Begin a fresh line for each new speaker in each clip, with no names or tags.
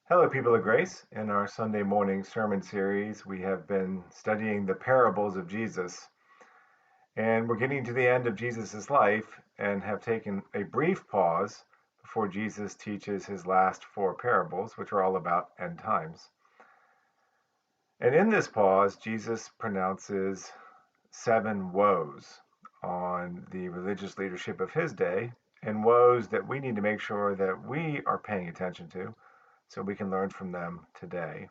Hello, people of grace. In our Sunday morning sermon series, we have been studying the parables of Jesus. And we're getting to the end of Jesus' life and have taken a brief pause before Jesus teaches his last four parables, which are all about end times. And in this pause, Jesus pronounces 7 woes on the religious leadership of his day, and woes that we need to make sure that we are paying attention to so we can learn from them today.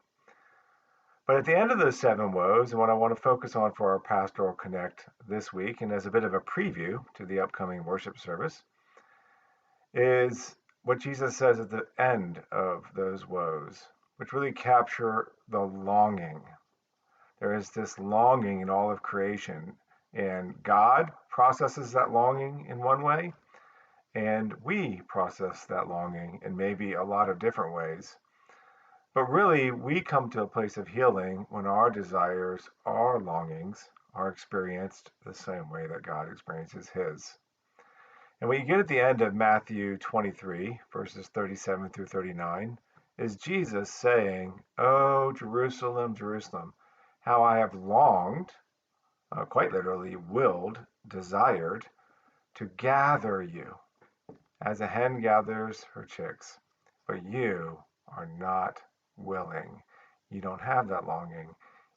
But at the end of those 7 woes, and what I want to focus on for our Pastoral Connect this week, and as a bit of a preview to the upcoming worship service, is what Jesus says at the end of those woes, which really capture the longing. There is this longing in all of creation, and God processes that longing in one way, and we process that longing in maybe a lot of different ways. But really, we come to a place of healing when our desires, our longings, are experienced the same way that God experiences his. And what you get at the end of Matthew 23, verses 37 through 39, is Jesus saying, "Oh, Jerusalem, Jerusalem, how I have longed," quite literally willed, desired, "to gather you as a hen gathers her chicks, but you are not willing." You don't have that longing.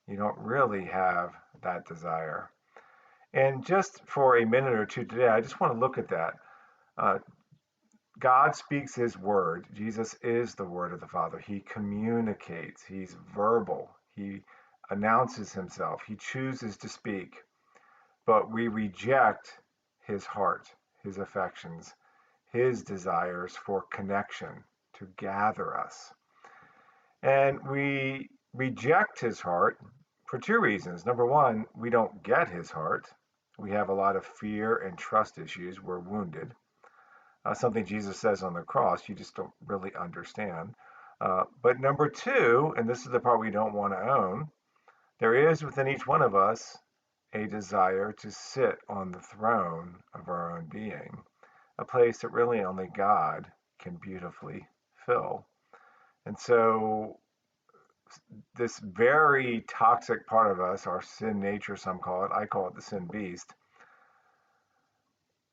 You don't really have that desire. And just for a minute or two today, I just want to look at that. God speaks his word. Jesus is the word of the Father. He communicates. He's verbal. He announces himself. He chooses to speak. But we reject his heart, his affections, his desires for connection, to gather us. And we reject his heart for 2 reasons. Number one, we don't get his heart. We have a lot of fear and trust issues. We're wounded. Something Jesus says on the cross, you just don't really understand. But number two, and this is the part we don't want to own, there is within each one of us a desire to sit on the throne of our own being, a place that really only God can beautifully fill. And so this very toxic part of us, our sin nature, some call it, I call it the sin beast,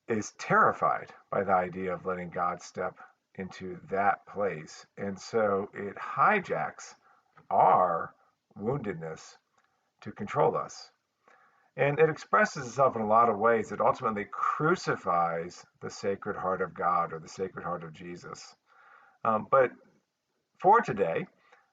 is terrified by the idea of letting God step into that place. And so it hijacks our woundedness to control us. And it expresses itself in a lot of ways. It ultimately crucifies the Sacred Heart of God or the Sacred Heart of Jesus. But for today,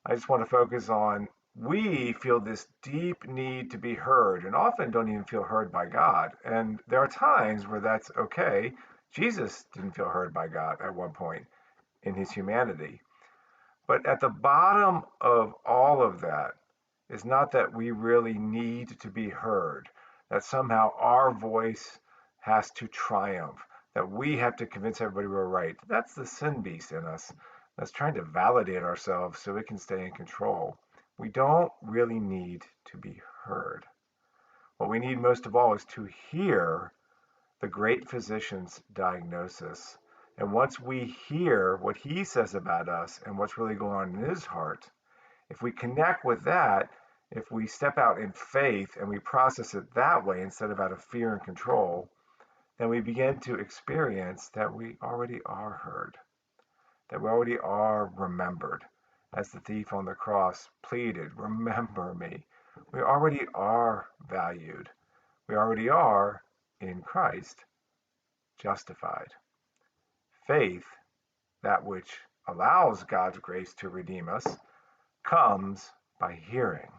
I just want to focus on we feel this deep need to be heard and often don't even feel heard by God. And there are times where that's okay. Jesus didn't feel heard by God at one point in his humanity. But at the bottom of all of that is not that we really need to be heard, that somehow our voice has to triumph, that we have to convince everybody we're right. That's the sin beast in us that's trying to validate ourselves so it can stay in control. We don't really need to be heard. What we need most of all is to hear the great physician's diagnosis. And once we hear what he says about us and what's really going on in his heart, if we connect with that, if we step out in faith and we process it that way instead of out of fear and control, then we begin to experience that we already are heard, that we already are remembered. As the thief on the cross pleaded, "Remember me." We already are valued. We already are, in Christ, justified. Faith, that which allows God's grace to redeem us, comes by hearing.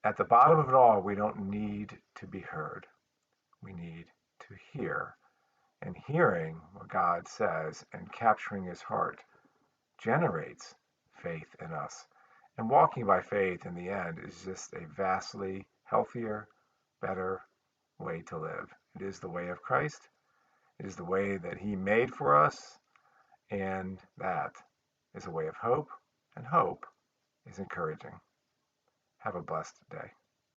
At the bottom of it all, we don't need to be heard. We need to hear. And hearing what God says and capturing his heart generates faith in us. And walking by faith in the end is just a vastly healthier, better way to live. It is the way of Christ. It is the way that he made for us. And that is a way of hope. And hope is encouraging. Have a blessed day.